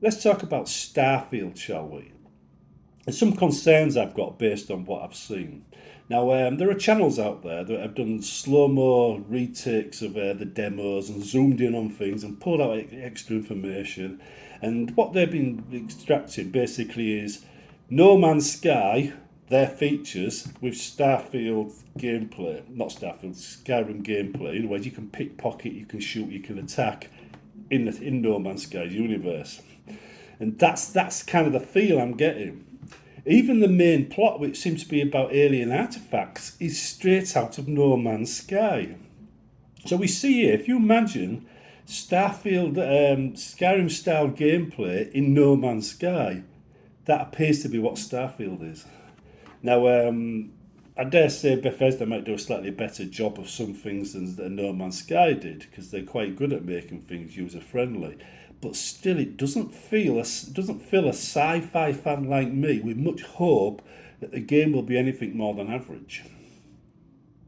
Let's talk about Starfield, shall we? There's some concerns I've got based on what I've seen. Now, there are channels out there that have done slow-mo retakes of the demos and zoomed in on things and pulled out extra information. And what they've been extracting basically is No Man's Sky, their features with Starfield gameplay, not Starfield, Skyrim gameplay. In other words, you can pickpocket, you can shoot, you can attack in No Man's Sky universe. And that's kind of the feel I'm getting. Even the main plot, which seems to be about alien artifacts, is straight out of No Man's Sky. So we see here, if you imagine Starfield, Skyrim style gameplay in No Man's Sky, that appears to be what Starfield is. Now, I dare say Bethesda might do a slightly better job of some things than No Man's Sky did, because they're quite good at making things user friendly. But still, it doesn't fill a sci-fi fan like me with much hope that the game will be anything more than average.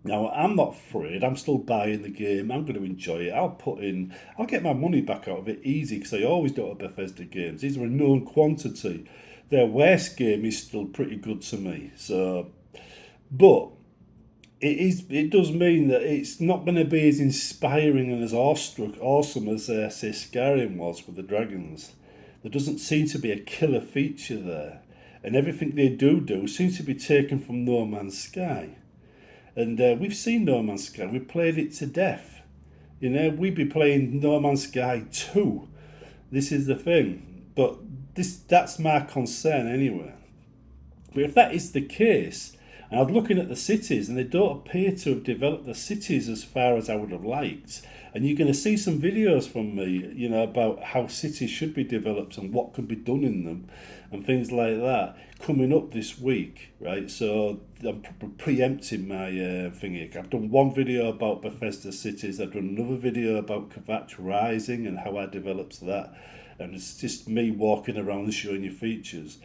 Now, I'm not afraid. I'm still buying the game. I'm going to enjoy it. I'll get my money back out of it easy because I always do at Bethesda games. These are a known quantity. Their worst game is still pretty good to me. So, but it does mean that it's not going to be as inspiring and as awestruck, awesome as say Skyrim was with the dragons. There doesn't seem to be a killer feature there, and everything they do seems to be taken from No Man's Sky. And we've seen No Man's Sky. We played it to death. You know, we'd be playing No Man's Sky 2. This is the thing. But that's my concern anyway. But if that is the case, and I'm looking at the cities, and they don't appear to have developed the cities as far as I would have liked. And you're going to see some videos from me, about how cities should be developed and what could be done in them, and things like that coming up this week, right? So I'm preempting my thingy. I've done one video about Bethesda cities. I've done another video about Kvatch Rising and how I developed that, and it's just me walking around and showing you features.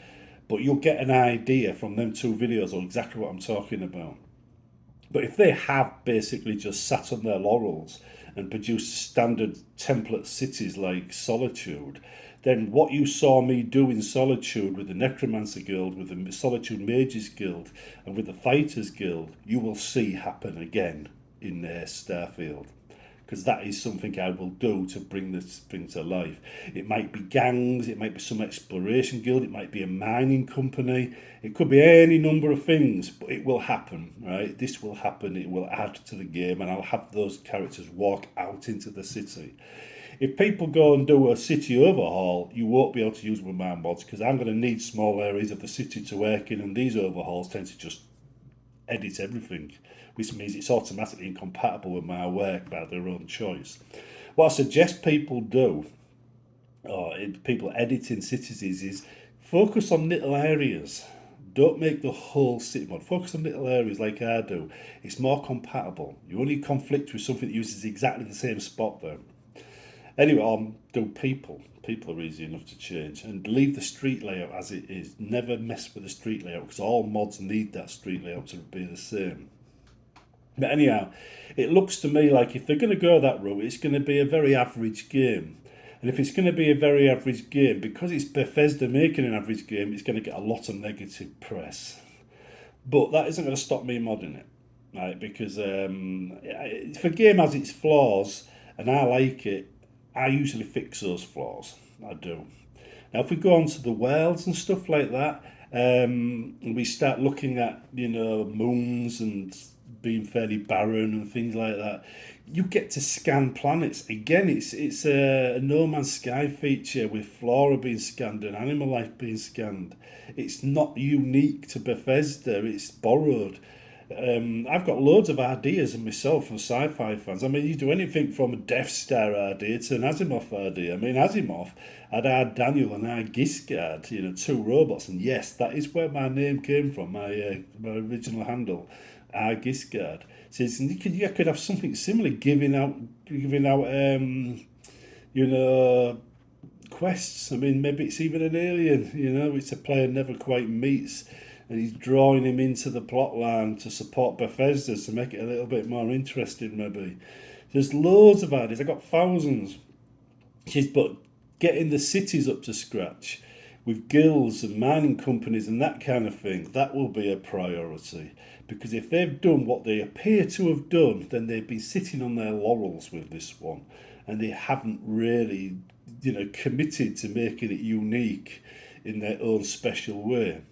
But you'll get an idea from them two videos on exactly what I'm talking about. But if they have basically just sat on their laurels and produced standard template cities like Solitude, then what you saw me do in Solitude with the Necromancer Guild, with the Solitude Mages Guild, and with the Fighters Guild, you will see happen again in Starfield, because that is something I will do to bring this thing to life. It might be gangs, it might be some exploration guild, it might be a mining company, it could be any number of things, but it will happen, right? This will happen, it will add to the game, and I'll have those characters walk out into the city. If people go and do a city overhaul, you won't be able to use one of my mods because I'm going to need small areas of the city to work in, and these overhauls tend to just edit everything, which means it's automatically incompatible with my work by their own choice. What I suggest people do, or people editing cities, is focus on little areas. Don't make the whole city mod. Focus on little areas like I do. It's more compatible. You only conflict with something that uses exactly the same spot there. Anyway, do people. People are easy enough to change. And leave the street layout as it is. Never mess with the street layout because all mods need that street layout to be the same. But anyhow, it looks to me like if they're going to go that route, it's going to be a very average game. And if it's going to be a very average game, because it's Bethesda making an average game, it's going to get a lot of negative press. But that isn't going to stop me modding it, right? Because if a game has its flaws and I like it, I usually fix those flaws. I do. Now, if we go on to the worlds and stuff like that, and we start looking at moons and being fairly barren and things like that, you get to scan planets again. It's a No Man's Sky feature with flora being scanned and animal life being scanned. It's not unique to Bethesda. It's borrowed. I've got loads of ideas in myself from sci-fi fans. I mean, you do anything from a Death Star idea to an Asimov idea. I mean, Asimov had Daniel and Giscard, two robots, and yes, that is where my name came from. My original handle, Giscard. So you could have something similar, giving out, quests. I mean, maybe it's even an alien, which the player never quite meets, and he's drawing him into the plot line to support Bethesda to make it a little bit more interesting, maybe. There's loads of ideas. I've got thousands. But getting the cities up to scratch with guilds and mining companies and that kind of thing, that will be a priority. Because if they've done what they appear to have done, then they've been sitting on their laurels with this one, and they haven't really, committed to making it unique in their own special way.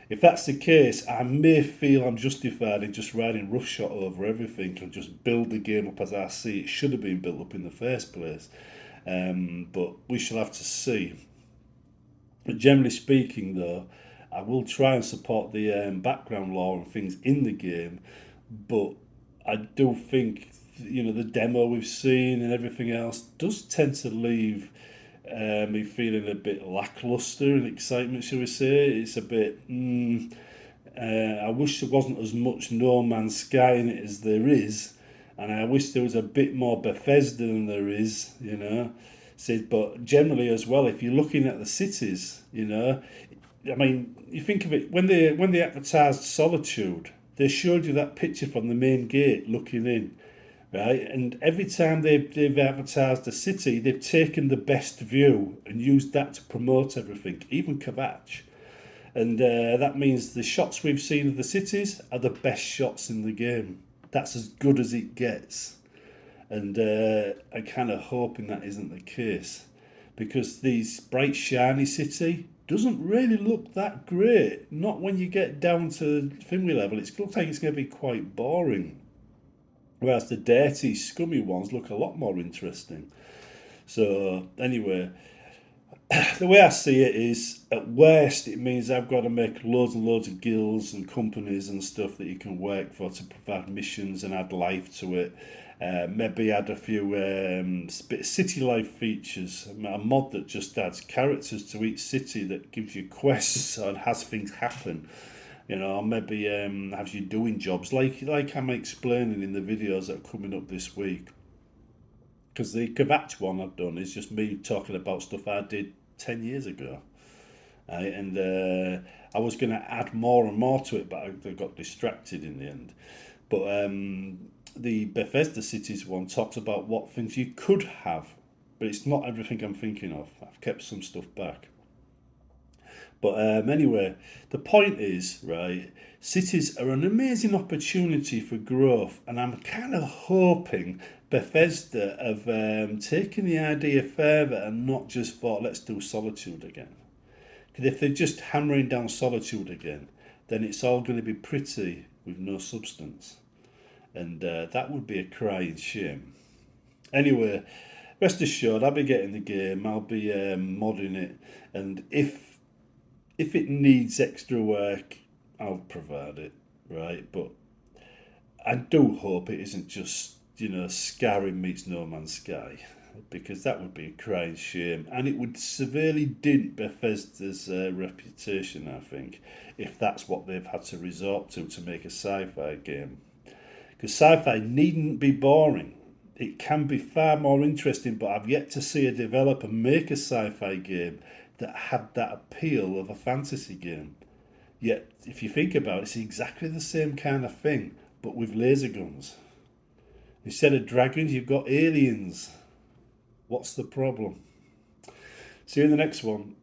If that's the case, I may feel I'm justified in just riding roughshod over everything and just build the game up as I see it should have been built up in the first place. But we shall have to see. But generally speaking, though, I will try and support the background lore and things in the game. But I do think, the demo we've seen and everything else does tend to leave me feeling a bit lackluster in excitement, shall we say. It's a bit. I wish there wasn't as much No Man's Sky in it as there is, and I wish there was a bit more Bethesda than there is, So, but generally as well, if you're looking at the cities, I mean, you think of it, when they advertised Solitude, they showed you that picture from the main gate looking in, right? And every time they've advertised a city, they've taken the best view and used that to promote everything, even Kvatch. And that means the shots we've seen of the cities are the best shots in the game. That's as good as it gets. And I'm kind of hoping that isn't the case, because these bright shiny city doesn't really look that great. Not when you get down to Finley level. It looks like it's going to be quite boring. Whereas the dirty, scummy ones look a lot more interesting. So anyway, the way I see it is, at worst, it means I've got to make loads and loads of guilds and companies and stuff that you can work for to provide missions and add life to it. Maybe add a few city life features, a mod that just adds characters to each city that gives you quests and has things happen. Maybe has you doing jobs like I'm explaining in the videos that are coming up this week. Because the Kvatch one I've done is just me talking about stuff I did 10 years ago. And I was going to add more and more to it, but I got distracted in the end. But the Bethesda Cities one talks about what things you could have, but it's not everything I'm thinking of. I've kept some stuff back. But anyway, the point is, right, cities are an amazing opportunity for growth, and I'm kind of hoping Bethesda have taken the idea further and not just thought, let's do Solitude again. Because if they're just hammering down Solitude again, then it's all going to be pretty with no substance. And that would be a crying shame. Anyway, rest assured, I'll be getting the game, I'll be modding it, and if it needs extra work, I'll provide it, right? But I do hope it isn't just, Skyrim meets No Man's Sky, because that would be a crying shame, and it would severely dent Bethesda's reputation, I think, if that's what they've had to resort to make a sci-fi game. Because sci-fi needn't be boring. It can be far more interesting, but I've yet to see a developer make a sci-fi game that had that appeal of a fantasy game. Yet, if you think about it, it's exactly the same kind of thing, but with laser guns. Instead of dragons, you've got aliens. What's the problem? See you in the next one.